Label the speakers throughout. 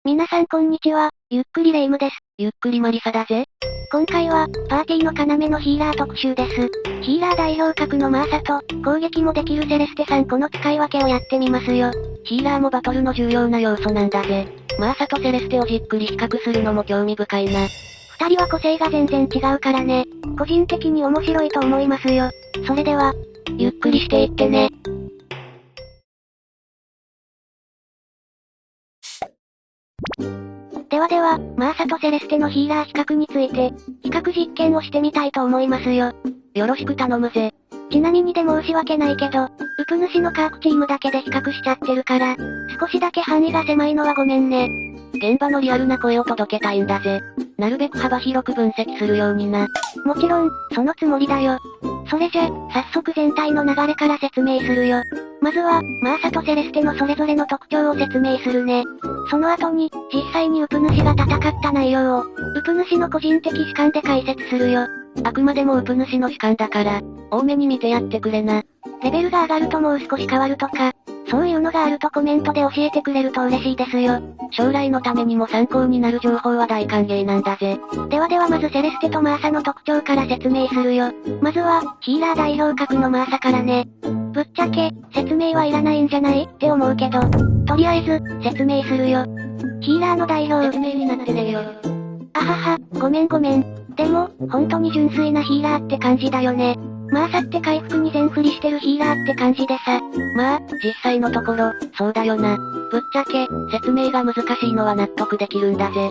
Speaker 1: 皆さんこんにちは、ゆっくりレ夢ムです。
Speaker 2: ゆっくりマリサだぜ。
Speaker 1: 今回は、パーティーの要のヒーラー特集です。ヒーラー代表格のマーサと、攻撃もできるセレステさんこの使い分けをやってみますよ。
Speaker 2: ヒーラーもバトルの重要な要素なんだぜ。マーサとセレステをじっくり比較するのも興味深いな。
Speaker 1: 二人は個性が全然違うからね。個人的に面白いと思いますよ。それでは、
Speaker 2: ゆっくりしていってね。
Speaker 1: では、マーサとセレステのヒーラー比較について、比較実験をしてみたいと思いますよ。
Speaker 2: よろしく頼むぜ。
Speaker 1: ちなみにで申し訳ないけど、ウプ主のカークチームだけで比較しちゃってるから、少しだけ範囲が狭いのはごめんね。
Speaker 2: 現場のリアルな声を届けたいんだぜ。なるべく幅広く分析するようにな。
Speaker 1: もちろん、そのつもりだよ。それじゃ、早速全体の流れから説明するよ。まずは、マーサとセレステのそれぞれの特徴を説明するね。その後に、実際にウプ主が戦った内容を、ウプ主の個人的主観で解説するよ。
Speaker 2: あくまでもウプ主の主観だから、多めに見てやってくれな。
Speaker 1: レベルが上がるともう少し変わるとか、そういうのがあるとコメントで教えてくれると嬉しいですよ。
Speaker 2: 将来のためにも参考になる情報は大歓迎なんだぜ。
Speaker 1: ではまずセレステとマーサの特徴から説明するよ。まずは、ヒーラー代表格のマーサからね。ぶっちゃけ、説明はいらないんじゃないって思うけど、とりあえず、説明するよ。ヒーラーの代表。
Speaker 2: 説明になってねえよ。
Speaker 1: あはは、ごめん。でも、本当に純粋なヒーラーって感じだよね。マーサって回復に全振りしてるヒーラーって感じでさ。
Speaker 2: まあ、実際のところ、そうだよな。ぶっちゃけ、説明が難しいのは納得できるんだぜ。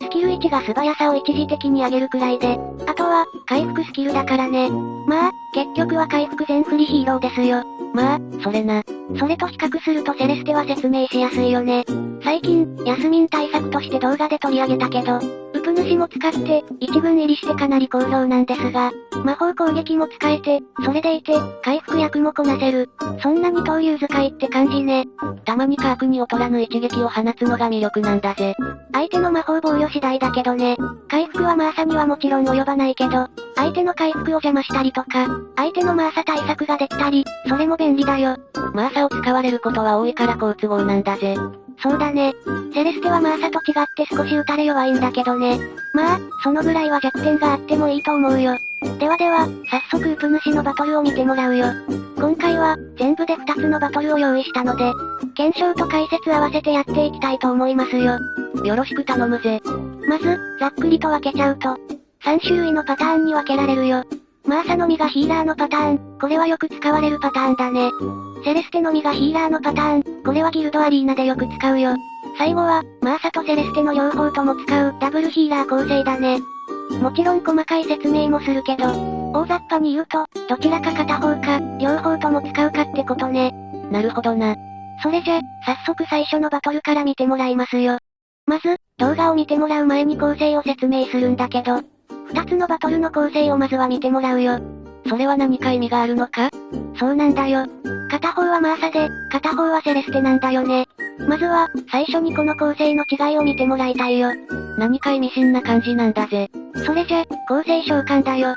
Speaker 1: スキル1が素早さを一時的に上げるくらいで、あとは、回復スキルだからね。まあ、結局は回復全振りヒーローですよ。
Speaker 2: まあ、それな。
Speaker 1: それと比較するとセレステは説明しやすいよね。最近、ヤスミン対策として動画で取り上げたけど、ウプ主も使って、一軍入りしてかなり好評なんですが、魔法攻撃も使えて、それでいて、回復役もこなせる。そんな二刀流使いって感じね。
Speaker 2: たまにカークに劣らぬ一撃を放つのが魅力なんだぜ。
Speaker 1: 相手の魔法防御次第だけどね。回復はマーサにはもちろん及ばないけど、相手の回復を邪魔したりとか、相手のマーサ対策ができたり、それも便利だよ。
Speaker 2: マーサを使われることは多いから好都合なんだぜ。
Speaker 1: そうだね。セレステはマーサと違って少し打たれ弱いんだけどね。まあ、そのぐらいは弱点があってもいいと思うよ。では、早速ウプ主のバトルを見てもらうよ。今回は、全部で2つのバトルを用意したので、検証と解説合わせてやっていきたいと思いますよ。
Speaker 2: よろしく頼むぜ。
Speaker 1: まず、ざっくりと分けちゃうと、3種類のパターンに分けられるよ。マーサのみがヒーラーのパターン、これはよく使われるパターンだね。セレステのみがヒーラーのパターン、これはギルドアリーナでよく使うよ。最後は、マーサとセレステの両方とも使うダブルヒーラー構成だね。もちろん細かい説明もするけど、大雑把に言うと、どちらか片方か、両方とも使うかってことね。
Speaker 2: なるほどな。
Speaker 1: それじゃ、早速最初のバトルから見てもらいますよ。まず、動画を見てもらう前に構成を説明するんだけど、2つのバトルの構成をまずは見てもらうよ。
Speaker 2: それは何か意味があるのか？
Speaker 1: そうなんだよ。片方はマーサで、片方はセレステなんだよね。まずは、最初にこの構成の違いを見てもらいたいよ。
Speaker 2: 何か意味深な感じなんだぜ。
Speaker 1: それじゃ、構成召喚だよ。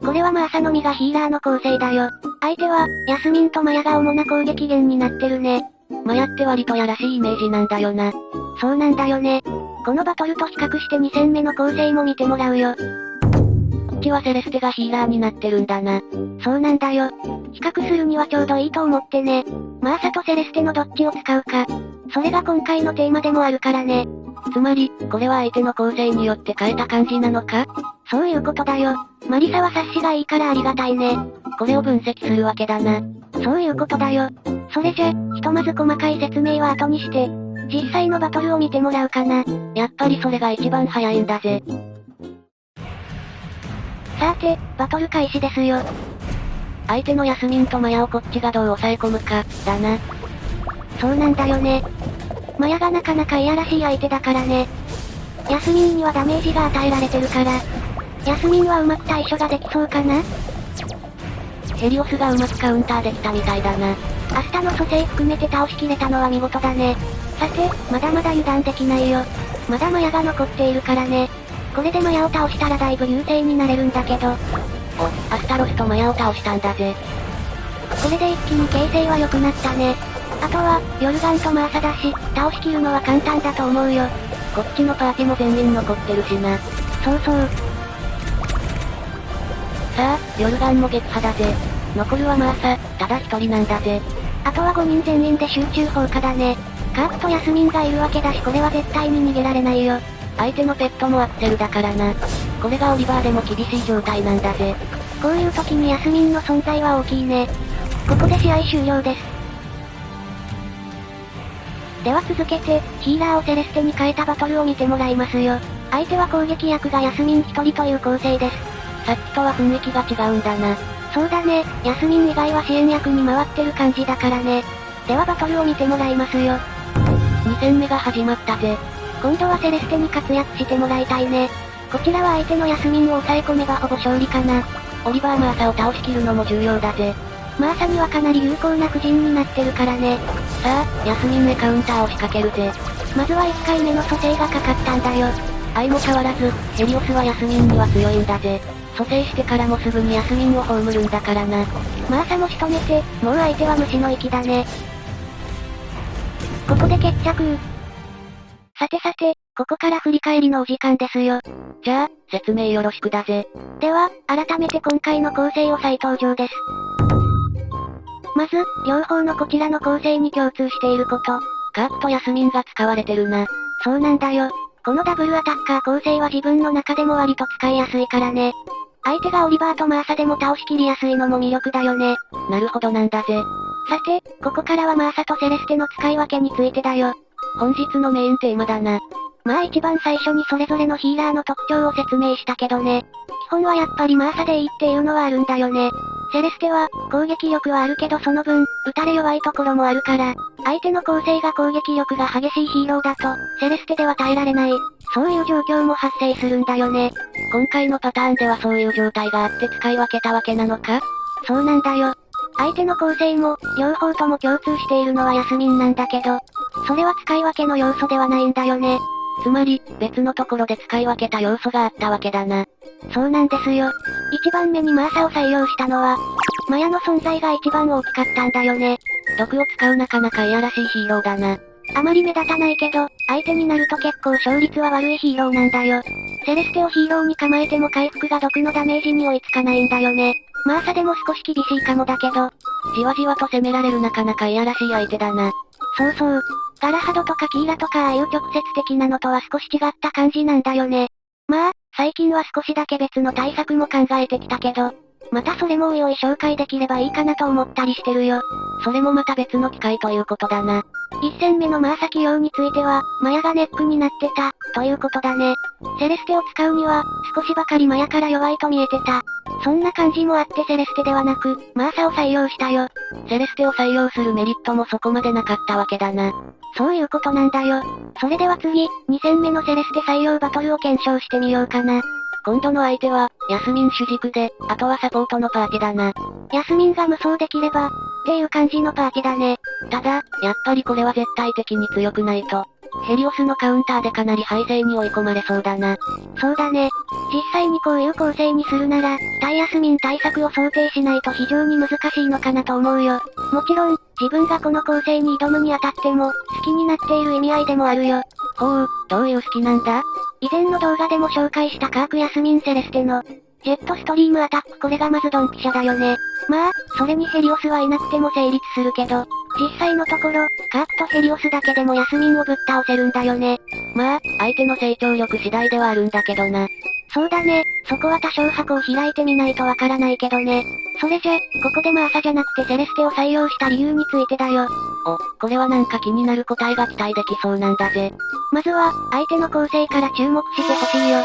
Speaker 1: これはマーサのみがヒーラーの構成だよ。相手は、ヤスミンとマヤが主な攻撃源になってるね。
Speaker 2: マヤって割とやらしいイメージなんだよな。
Speaker 1: そうなんだよね。このバトルと比較して2戦目の構成も見てもらうよ。
Speaker 2: こっちはセレステがヒーラーになってるんだな。
Speaker 1: そうなんだよ。比較するにはちょうどいいと思ってね。マーサとセレステのどっちを使うか。それが今回のテーマでもあるからね。
Speaker 2: つまり、これは相手の構成によって変えた感じなのか？
Speaker 1: そういうことだよ。マリサは察しがいいからありがたいね。
Speaker 2: これを分析するわけだな。
Speaker 1: そういうことだよ。それじゃ、ひとまず細かい説明は後にして、実際のバトルを見てもらうかな。
Speaker 2: やっぱりそれが一番早いんだぜ。
Speaker 1: さて、バトル開始ですよ。
Speaker 2: 相手のヤスミンとマヤをこっちがどう抑え込むか、だな。
Speaker 1: そうなんだよね。マヤがなかなかいやらしい相手だからね。ヤスミンにはダメージが与えられてるから。ヤスミンはうまく対処ができそうかな？
Speaker 2: ヘリオスがうまくカウンターできたみたいだな。
Speaker 1: アスタの蘇生含めて倒しきれたのは見事だね。さて、まだまだ油断できないよ。まだマヤが残っているからね。これでマヤを倒したらだいぶ優勢になれるんだけど。
Speaker 2: アスタロスとマヤを倒したんだぜ。
Speaker 1: これで一気に形勢は良くなったね。あとは、ヨルガンとマーサだし、倒しきるのは簡単だと思うよ。
Speaker 2: こっちのパーティも全員残ってるしな。
Speaker 1: そうそう。
Speaker 2: さあ、ヨルガンも撃破だぜ。残るはマーサ、ただ一人なんだぜ。
Speaker 1: あとは5人全員で集中放火だね。カークとヤスミンがいるわけだしこれは絶対に逃げられないよ。
Speaker 2: 相手のペットもアクセルだからな。これがオリバーでも厳しい状態なんだぜ。
Speaker 1: こういう時にヤスミンの存在は大きいね。ここで試合終了です。では続けて、ヒーラーをセレステに変えたバトルを見てもらいますよ。相手は攻撃役がヤスミン1人という構成です。
Speaker 2: さっきとは雰囲気が違うんだな。
Speaker 1: そうだね、ヤスミン以外は支援役に回ってる感じだからね。ではバトルを見てもらいますよ。
Speaker 2: 2戦目が始まったぜ。
Speaker 1: 今度はセレステに活躍してもらいたいね。こちらは相手のヤスミンを抑え込めばほぼ勝利かな。
Speaker 2: オリバー・マーサを倒しきるのも重要だぜ。
Speaker 1: マーサにはかなり有効な布陣になってるからね。
Speaker 2: さあ、ヤスミンへカウンターを仕掛けるぜ。
Speaker 1: まずは1回目の蘇生がかかったんだよ。
Speaker 2: 相も変わらず、ヘリオスはヤスミンには強いんだぜ。蘇生してからもすぐにヤスミンを葬るんだからな。
Speaker 1: マーサも仕留めて、もう相手は虫の息だね。ここで決着。さてさて、ここから振り返りのお時間ですよ。
Speaker 2: じゃあ、説明よろしくだぜ。
Speaker 1: では、改めて今回の構成を再登場です。まず、両方のこちらの構成に共通していること。
Speaker 2: カークとヤスミンが使われてるな。
Speaker 1: そうなんだよ。このダブルアタッカー構成は自分の中でも割と使いやすいからね。相手がオリバーとマーサでも倒しきりやすいのも魅力だよね。
Speaker 2: なるほどなんだぜ。
Speaker 1: さて、ここからはマーサとセレステの使い分けについてだよ。
Speaker 2: 本日のメインテーマだな。
Speaker 1: まあ一番最初にそれぞれのヒーラーの特徴を説明したけどね。基本はやっぱりマーサでいいっていうのはあるんだよね。セレステは、攻撃力はあるけどその分、撃たれ弱いところもあるから、相手の構成が攻撃力が激しいヒーローだと、セレステでは耐えられない。そういう状況も発生するんだよね。
Speaker 2: 今回のパターンではそういう状態があって使い分けたわけなのか？
Speaker 1: そうなんだよ。相手の構成も、両方とも共通しているのはヤスミンなんだけど、それは使い分けの要素ではないんだよね。
Speaker 2: つまり、別のところで使い分けた要素があったわけだな。
Speaker 1: そうなんですよ。一番目にマーサを採用したのは、マヤの存在が一番大きかったんだよね。
Speaker 2: 毒を使うなかなかいやらしいヒーローだな。
Speaker 1: あまり目立たないけど、相手になると結構勝率は悪いヒーローなんだよ。セレステをヒーローに構えても回復が毒のダメージに追いつかないんだよね。マーサでも少し厳しいかもだけど、
Speaker 2: じわじわと攻められるなかなかいやらしい相手だな。
Speaker 1: そうそう。ガラハドとかキーラとかああいう直接的なのとは少し違った感じなんだよね。まあ、最近は少しだけ別の対策も考えてきたけど、またそれもおいおい紹介できればいいかなと思ったりしてるよ。
Speaker 2: それもまた別の機会ということだな。
Speaker 1: 一戦目のマーサ起用については、マヤがネックになってた、ということだね。セレステを使うには、少しばかりマヤから弱いと見えてた。そんな感じもあってセレステではなく、マーサを採用したよ。
Speaker 2: セレステを採用するメリットもそこまでなかったわけだな。
Speaker 1: そういうことなんだよ。それでは次、2戦目のセレステ採用バトルを検証してみようかな。
Speaker 2: 今度の相手は、ヤスミン主軸で、あとはサポートのパーティだな。
Speaker 1: ヤスミンが無双できれば、っていう感じのパーティだね。
Speaker 2: ただ、やっぱりこれは絶対的に強くないと。ヘリオスのカウンターでかなり敗勢に追い込まれそうだな。
Speaker 1: そうだね。実際にこういう構成にするなら、対ヤスミン対策を想定しないと非常に難しいのかなと思うよ。もちろん、自分がこの構成に挑むにあたっても、好きになっている意味合いでもあるよ。
Speaker 2: ほう、どういう好きなんだ？
Speaker 1: 以前の動画でも紹介したカークヤスミンセレステの、ジェットストリームアタックこれがまずドンピシャだよね。まあ、それにヘリオスはいなくても成立するけど、実際のところ、カークとヘリオスだけでもヤスミンをぶっ倒せるんだよね。
Speaker 2: まあ、相手の成長力次第ではあるんだけどな。
Speaker 1: そうだね、そこは多少箱を開いてみないとわからないけどね。それじゃ、ここでマーサじゃなくてセレステを採用した理由についてだよ。
Speaker 2: お、これはなんか気になる答えが期待できそうなんだぜ。
Speaker 1: まずは、相手の構成から注目してほしいよ。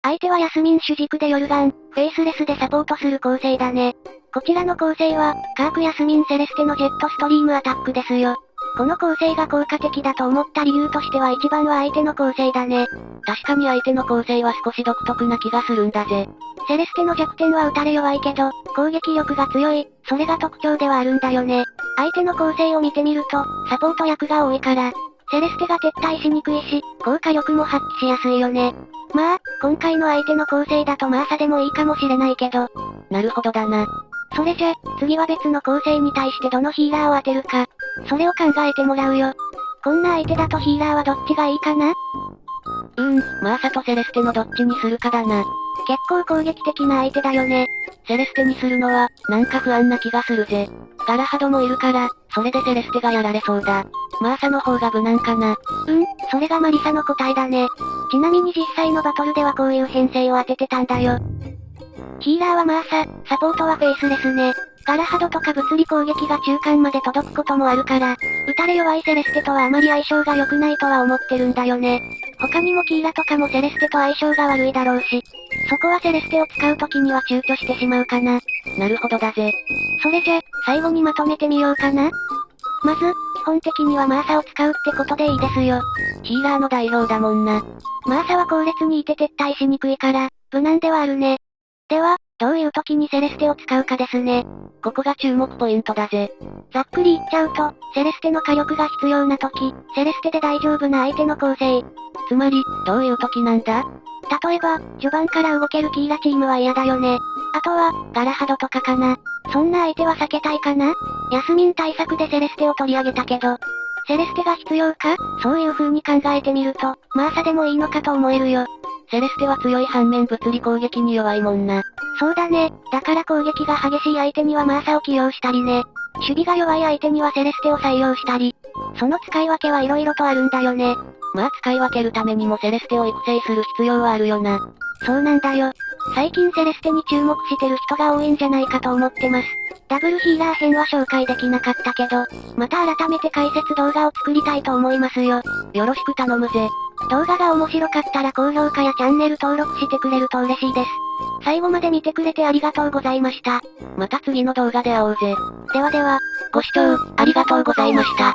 Speaker 1: 相手はヤスミン主軸でヨルガン、フェイスレスでサポートする構成だね。こちらの構成は、カークヤスミンセレステのジェットストリームアタックですよ。この構成が効果的だと思った理由としては一番は相手の構成だね。
Speaker 2: 確かに相手の構成は少し独特な気がするんだぜ。
Speaker 1: セレステの弱点は打たれ弱いけど、攻撃力が強い、それが特徴ではあるんだよね。相手の構成を見てみると、サポート役が多いから、セレステが撤退しにくいし、効果力も発揮しやすいよね。まあ、今回の相手の構成だとマーサでもいいかもしれないけど。
Speaker 2: なるほどだな。
Speaker 1: それじゃ、次は別の構成に対してどのヒーラーを当てるか。それを考えてもらうよ。こんな相手だとヒーラーはどっちがいいかな？
Speaker 2: マーサとセレステのどっちにするかだな。
Speaker 1: 結構攻撃的な相手だよね。
Speaker 2: セレステにするのは、なんか不安な気がするぜ。ガラハドもいるから、それでセレステがやられそうだ。マーサの方が無難かな。
Speaker 1: それがマリサの答えだね。ちなみに実際のバトルではこういう編成を当ててたんだよ。ヒーラーはマーサ、サポートはフェイスレスね。ガラハドとか物理攻撃が中間まで届くこともあるから、打たれ弱いセレステとはあまり相性が良くないとは思ってるんだよね。他にもキーラとかもセレステと相性が悪いだろうし、そこはセレステを使う時には躊躇してしまうかな。
Speaker 2: なるほどだぜ。
Speaker 1: それじゃ、最後にまとめてみようかな。まず、基本的にはマーサを使うってことでいいですよ。
Speaker 2: ヒーラーの代表だもんな。
Speaker 1: マーサは後列にいて撤退しにくいから、無難ではあるね。では、どういう時にセレステを使うかですね。
Speaker 2: ここが注目ポイントだぜ。
Speaker 1: ざっくり言っちゃうと、セレステの火力が必要な時、セレステで大丈夫な相手の構成。
Speaker 2: つまり、どういう時なんだ？
Speaker 1: 例えば、序盤から動けるキーラチームは嫌だよね。あとは、ガラハドとかかな。そんな相手は避けたいかな？ヤスミン対策でセレステを取り上げたけど、セレステが必要か？そういう風に考えてみると、マーサでもいいのかと思えるよ。
Speaker 2: セレステは強い反面物理攻撃に弱いもんな。
Speaker 1: そうだね。だから攻撃が激しい相手にはマーサを起用したりね。守備が弱い相手にはセレステを採用したり。その使い分けは色々とあるんだよね。
Speaker 2: まあ使い分けるためにもセレステを育成する必要はあるよな。
Speaker 1: そうなんだよ。最近セレステに注目してる人が多いんじゃないかと思ってます。ダブルヒーラー編は紹介できなかったけど、また改めて解説動画を作りたいと思いますよ。
Speaker 2: よろしく頼むぜ。
Speaker 1: 動画が面白かったら高評価やチャンネル登録してくれると嬉しいです。最後まで見てくれてありがとうございました。
Speaker 2: また次の動画で会おうぜ。
Speaker 1: ではでは、
Speaker 2: ご視聴ありがとうございました。